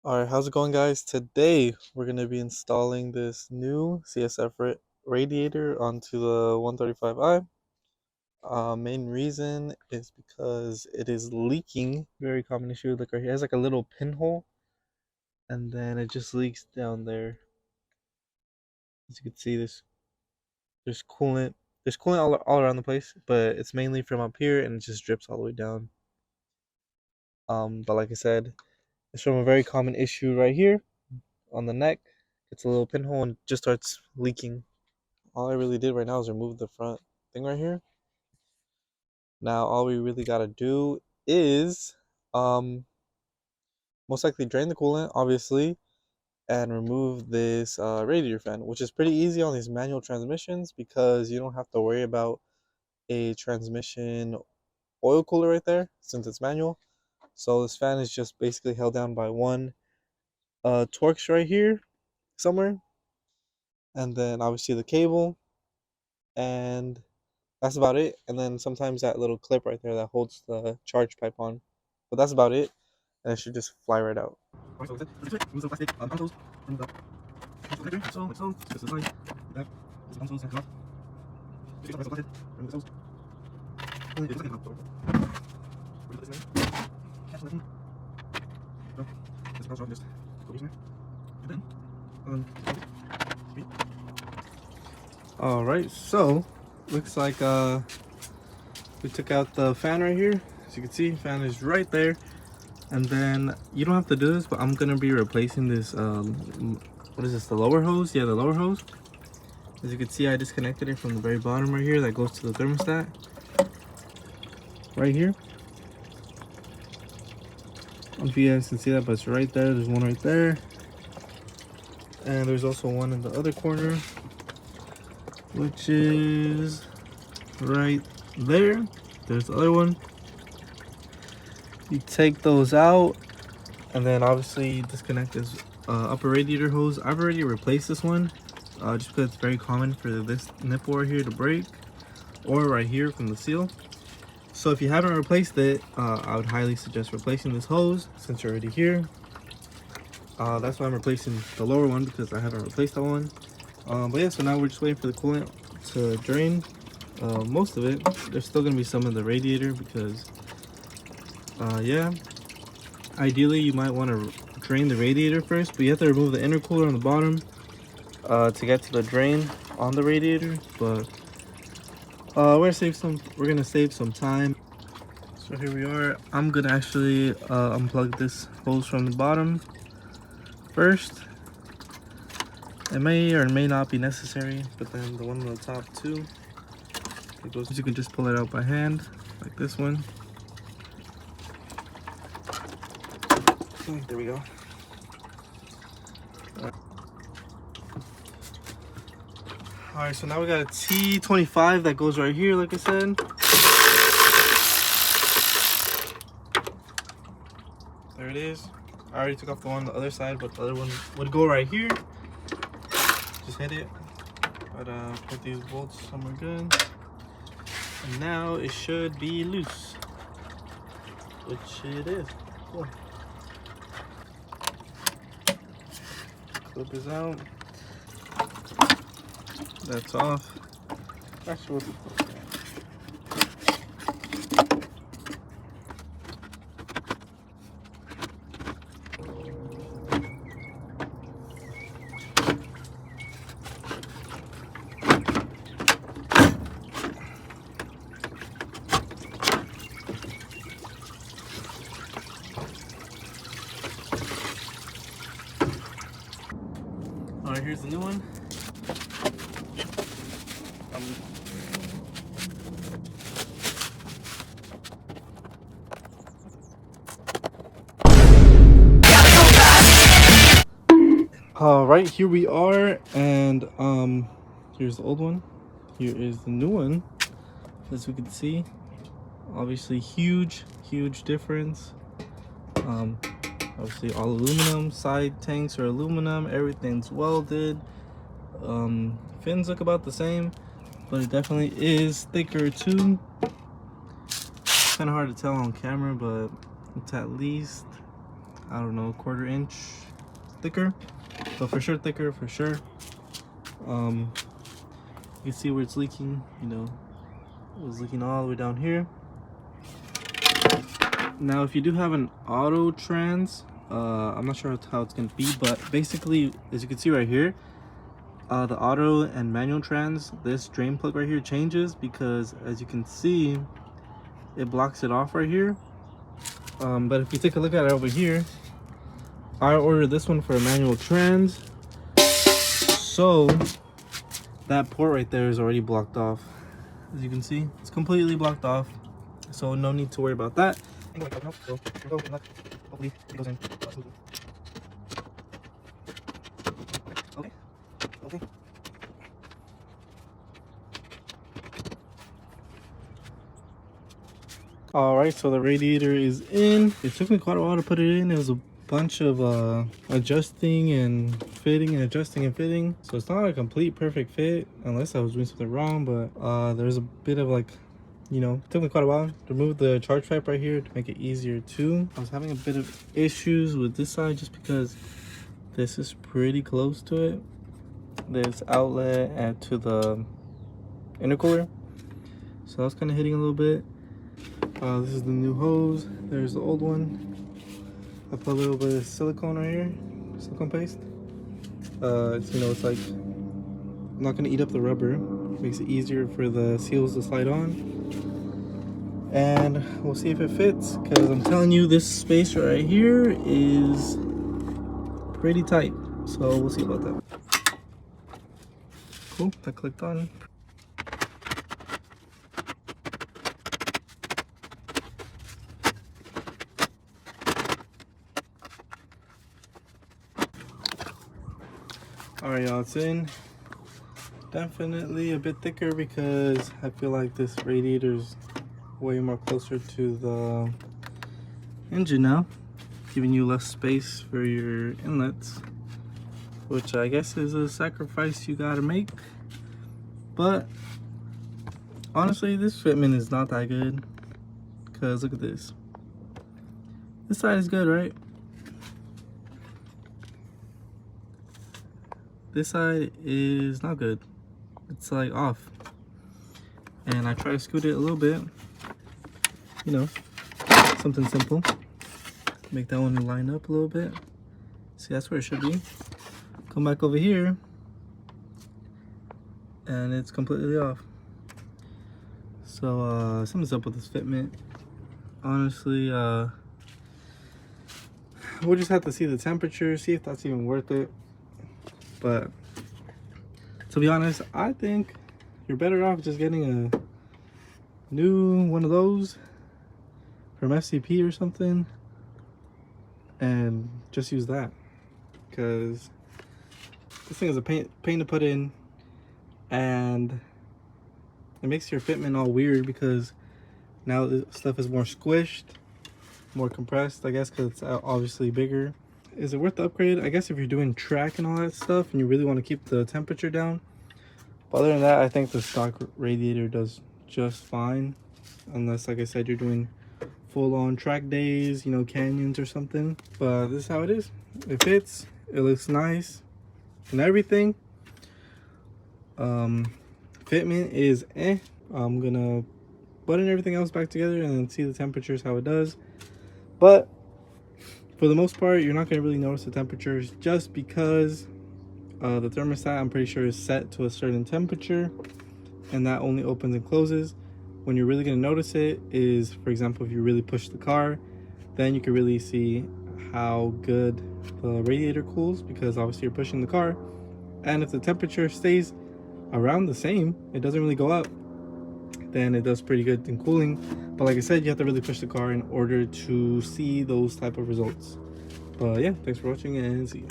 Alright, how's it going, guys? Today we're going to be installing this new CSF radiator onto the 135i. Main reason is because it is leaking. Very common issue. Look right here, it has like a little pinhole, and then it just leaks down there. As you can see, there's coolant. There's coolant all around the place, but it's mainly from up here, and it just drips all the way down. But like I said, it's from a very common issue right here on the neck. It's a little pinhole and just starts leaking. All I really did right now is remove the front thing right here. Now all we really gotta do is most likely drain the coolant, obviously, and remove this radiator fan, which is pretty easy on these manual transmissions because you don't have to worry about a transmission oil cooler right there since it's manual. So this fan is just basically held down by one Torx right here somewhere, and then obviously the cable, and that's about it. And then sometimes that little clip right there that holds the charge pipe on. But that's about it. And it should just fly right out. Alright, so looks like we took out the fan right here. As you can see, fan is right there. And then you don't have to do this, but I'm gonna be replacing this what is this, the lower hose? Yeah, the lower hose. As you can see, I disconnected it from the very bottom right here that goes to the thermostat right here. I don't know if you guys can see that, but it's right there. There's one right there, and there's also one in the other corner, which is right there. There's the other one. You take those out, and then obviously you disconnect this upper radiator hose. I've already replaced this one, just because it's very common for this nipple right here to break, or right here from the seal. So if you haven't replaced it, I would highly suggest replacing this hose since you're already here. That's why I'm replacing the lower one, because I haven't replaced that one. But yeah, so now we're just waiting for the coolant to drain. Most of it. There's still gonna be some in the radiator because yeah, ideally you might want to drain the radiator first, but you have to remove the intercooler on the bottom to get to the drain on the radiator. But we're gonna save some time. So here we are. I'm gonna actually unplug this hose from the bottom first. It may or may not be necessary, but then the one on the top too, it goes, you can just pull it out by hand like this one. Okay, there we go. Alright, so now we got a T25 that goes right here, like I said. There it is. I already took off the one on the other side, but the other one would go right here. Just hit it. But put these bolts somewhere good. And now it should be loose. Which it is. Cool. Clip this out. That's off. Actually, we'll put that. Alright, here's the new one. Alright, here we are, and here's the old one. Here is the new one. As we can see, obviously huge difference. Obviously all aluminum, side tanks are aluminum, everything's welded. Fins look about the same, but it definitely is thicker too. Kind of hard to tell on camera, but it's at least I don't know, 1/4 inch thicker. So for sure thicker, for sure. You can see where it's leaking, you know, it was leaking all the way down here. Now if you do have an auto trans, I'm not sure how it's gonna be, but basically, as you can see right here, the auto and manual trans, this drain plug right here changes because, as you can see, it blocks it off right here. But if you take a look at it over here, I ordered this one for a manual trans, so that port right there is already blocked off. As you can see, it's completely blocked off, so no need to worry about that. Hopefully it goes in. Okay. All right, so the radiator is in. It took me quite a while to put it in. It was a bunch of adjusting and fitting and adjusting and fitting, so it's not a complete perfect fit unless I was doing something wrong. But there's a bit of, like, you know, it took me quite a while to remove the charge pipe right here to make it easier too. I was having a bit of issues with this side just because this is pretty close to it, this outlet and to the intercooler, so I was kind of hitting a little bit. This is the new hose. There's the old one. I put a little bit of silicone right here, silicone paste. It's, you know, it's like not gonna eat up the rubber. Makes it easier for the seals to slide on. And we'll see if it fits, because I'm telling you, this space right here is pretty tight. So we'll see about that. Cool, that clicked on. Alright, y'all, it's in. Definitely a bit thicker because I feel like this radiator's way more closer to the engine now, giving you less space for your inlets, which I guess is a sacrifice you gotta make. But honestly, this fitment is not that good, because look at this. This side is good, right? This side is not good. It's like off. And I try to scoot it a little bit. You know, something simple. Make that one line up a little bit. See, that's where it should be. Come back over here, and it's completely off. So something's up with this fitment. Honestly, we'll just have to see the temperature, see if that's even worth it. But to be honest, I think you're better off just getting a new one of those from FCP or something and just use that, because this thing is a pain to put in, and it makes your fitment all weird because now the stuff is more squished, more compressed, I guess, because it's obviously bigger. Is it worth the upgrade? I guess if you're doing track and all that stuff and you really want to keep the temperature down. But other than that, I think the stock radiator does just fine, unless, like I said, you're doing full-on track days, you know, canyons or something. But this is how it is. It fits, it looks nice and everything. Fitment is I'm gonna button everything else back together and then see the temperatures, how it does. But for the most part, you're not going to really notice the temperatures, just because the thermostat, I'm pretty sure, is set to a certain temperature, and that only opens and closes. When you're really going to notice it is, for example, if you really push the car, then you can really see how good the radiator cools, because obviously you're pushing the car. And if the temperature stays around the same, it doesn't really go up, then it does pretty good in cooling. But like I said, you have to really push the car in order to see those type of results. But yeah, thanks for watching and see you.